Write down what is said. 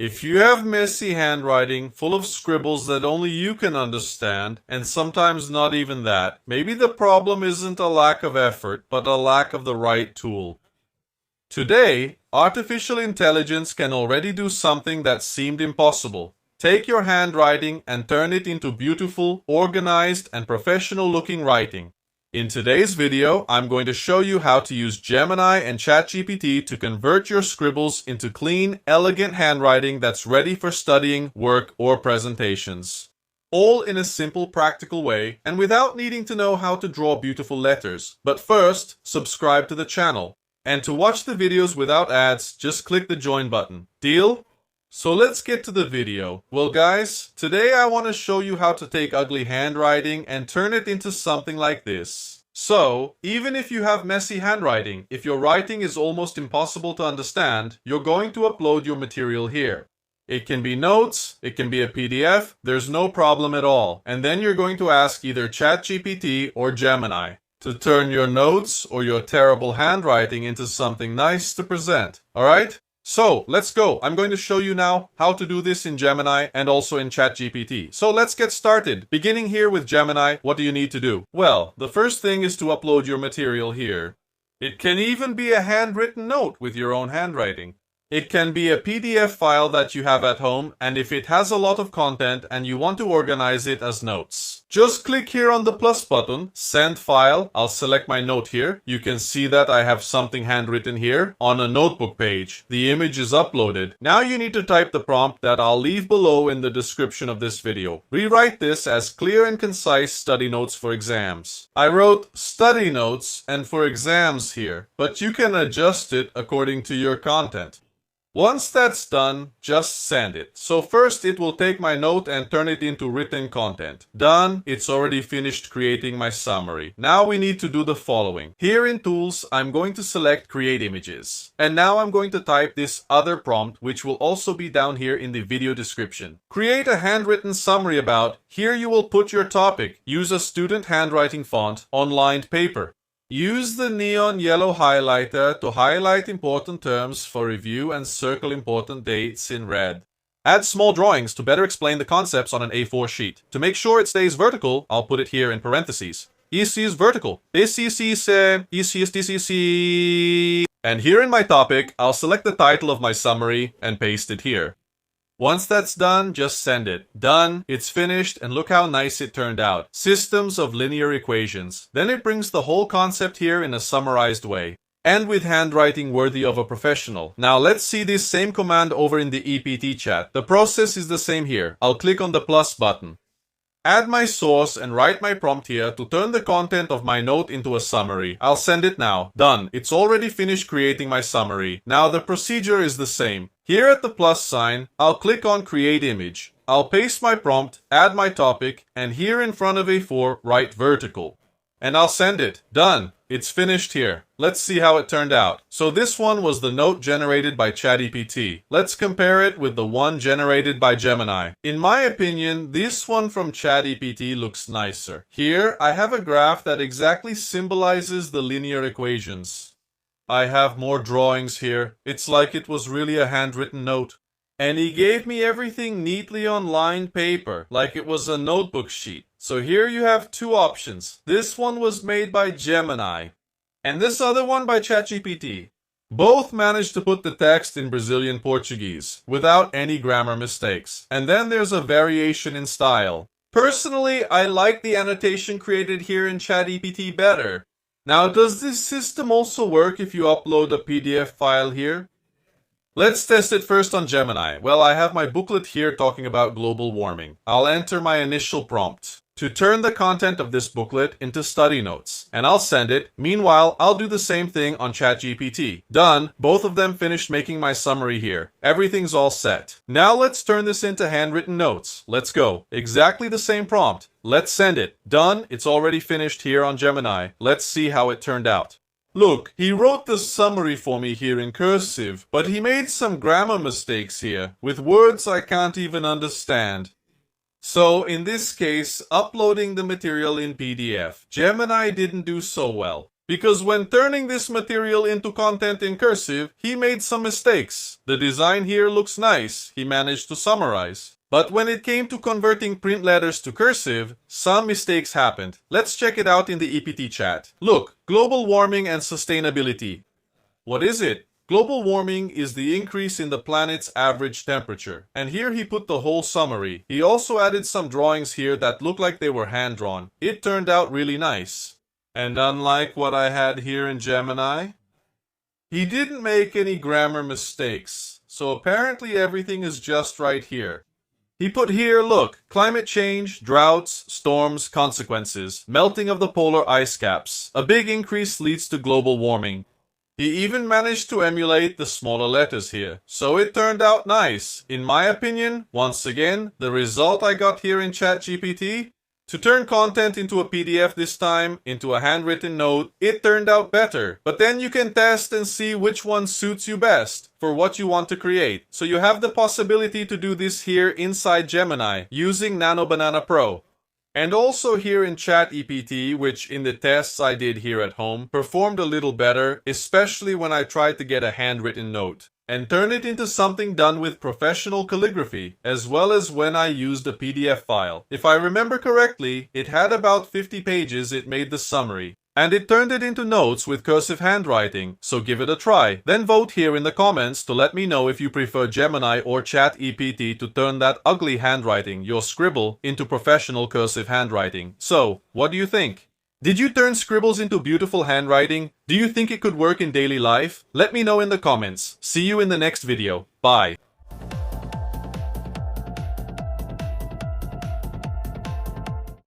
If you have messy handwriting full of scribbles that only you can understand, and sometimes not even that, maybe the problem isn't a lack of effort, but a lack of the right tool. Today, artificial intelligence can already do something that seemed impossible. Take your handwriting and turn it into beautiful, organized, and professional-looking writing. In today's video, I'm going to show you how to use Gemini and ChatGPT to convert your scribbles into clean, elegant handwriting that's ready for studying, work, or presentations. All in a simple, practical way, and without needing to know how to draw beautiful letters. But first, subscribe to the channel. And to watch the videos without ads, just click the join button. Deal? So let's get to the video. Well guys, today I want to show you how to take ugly handwriting and turn it into something like this. So, even if you have messy handwriting, if your writing is almost impossible to understand, you're going to upload your material here. It can be notes, it can be a PDF, there's no problem at all. And then you're going to ask either ChatGPT or Gemini to turn your notes or your terrible handwriting into something nice to present. Alright? So, let's go. I'm going to show you now how to do this in Gemini and also in ChatGPT. So let's get started. Beginning here with Gemini, what do you need to do? Well, the first thing is to upload your material here. It can even be a handwritten note with your own handwriting. It can be a PDF file that you have at home, and if it has a lot of content and you want to organize it as notes, just click here on the plus button, send file. I'll select my note here. You can see that I have something handwritten here on a notebook page. The image is uploaded. Now you need to type the prompt that I'll leave below in the description of this video. Rewrite this as clear and concise study notes for exams. I wrote study notes and for exams here, but you can adjust it according to your content. Once that's done, just send it. So first it will take my note and turn it into written content. Done. It's already finished creating my summary. Now we need to do the following. Here in Tools, I'm going to select Create Images. And now I'm going to type this other prompt, which will also be down here in the video description. Create a handwritten summary about. Here you will put your topic. Use a student handwriting font on lined paper. Use the neon yellow highlighter to highlight important terms for review and circle important dates in red. Add small drawings to better explain the concepts on an A4 sheet. To make sure it stays vertical, I'll put it here in parentheses. EC is vertical. EC is DCC. And here in my topic, I'll select the title of my summary and paste it here. Once that's done, just send it. Done, it's finished, and look how nice it turned out. Systems of linear equations. Then it brings the whole concept here in a summarized way. And with handwriting worthy of a professional. Now let's see this same command over in the EPT chat. The process is the same here. I'll click on the plus button. Add my source and write my prompt here to turn the content of my note into a summary. I'll send it now. Done. It's already finished creating my summary. Now the procedure is the same. Here at the plus sign, I'll click on Create Image. I'll paste my prompt, add my topic, and here in front of A4, write vertical. And I'll send it. Done. It's finished here. Let's see how it turned out. So this one was the note generated by ChatGPT. Let's compare it with the one generated by Gemini. In my opinion, this one from ChatGPT looks nicer. Here, I have a graph that exactly symbolizes the linear equations. I have more drawings here. It's like it was really a handwritten note. And he gave me everything neatly on lined paper, like it was a notebook sheet. So here you have two options. This one was made by Gemini, and this other one by ChatGPT. Both managed to put the text in Brazilian Portuguese, without any grammar mistakes. And then there's a variation in style. Personally, I like the annotation created here in ChatGPT better. Now, does this system also work if you upload a PDF file here? Let's test it first on Gemini. Well, I have my booklet here talking about global warming. I'll enter my initial prompt to turn the content of this booklet into study notes, and I'll send it. Meanwhile, I'll do the same thing on ChatGPT. Done. Both of them finished making my summary here. Everything's all set. Now let's turn this into handwritten notes. Let's go. Exactly the same prompt. Let's send it. Done. It's already finished here on Gemini. Let's see how it turned out. Look, he wrote the summary for me here in cursive, but he made some grammar mistakes here, with words I can't even understand. So, in this case, uploading the material in PDF, Gemini didn't do so well. Because when turning this material into content in cursive, he made some mistakes. The design here looks nice, he managed to summarize. But when it came to converting print letters to cursive, some mistakes happened. Let's check it out in the EPT chat. Look, global warming and sustainability. What is it? Global warming is the increase in the planet's average temperature. And here he put the whole summary. He also added some drawings here that look like they were hand-drawn. It turned out really nice. And unlike what I had here in Gemini, he didn't make any grammar mistakes. So apparently everything is just right here. He put here, look, climate change, droughts, storms, consequences, melting of the polar ice caps. A big increase leads to global warming. He even managed to emulate the smaller letters here. So it turned out nice. In my opinion, once again, the result I got here in ChatGPT, to turn content into a PDF this time, into a handwritten note, it turned out better. But then you can test and see which one suits you best for what you want to create. So you have the possibility to do this here inside Gemini using Nano Banana Pro. And also here in ChatGPT, which in the tests I did here at home, performed a little better, especially when I tried to get a handwritten note and turn it into something done with professional calligraphy, as well as when I used a PDF file. If I remember correctly, it had about 50 pages it made the summary. And it turned it into notes with cursive handwriting, so give it a try. Then vote here in the comments to let me know if you prefer Gemini or ChatGPT to turn that ugly handwriting, your scribble, into professional cursive handwriting. So, what do you think? Did you turn scribbles into beautiful handwriting? Do you think it could work in daily life? Let me know in the comments. See you in the next video. Bye.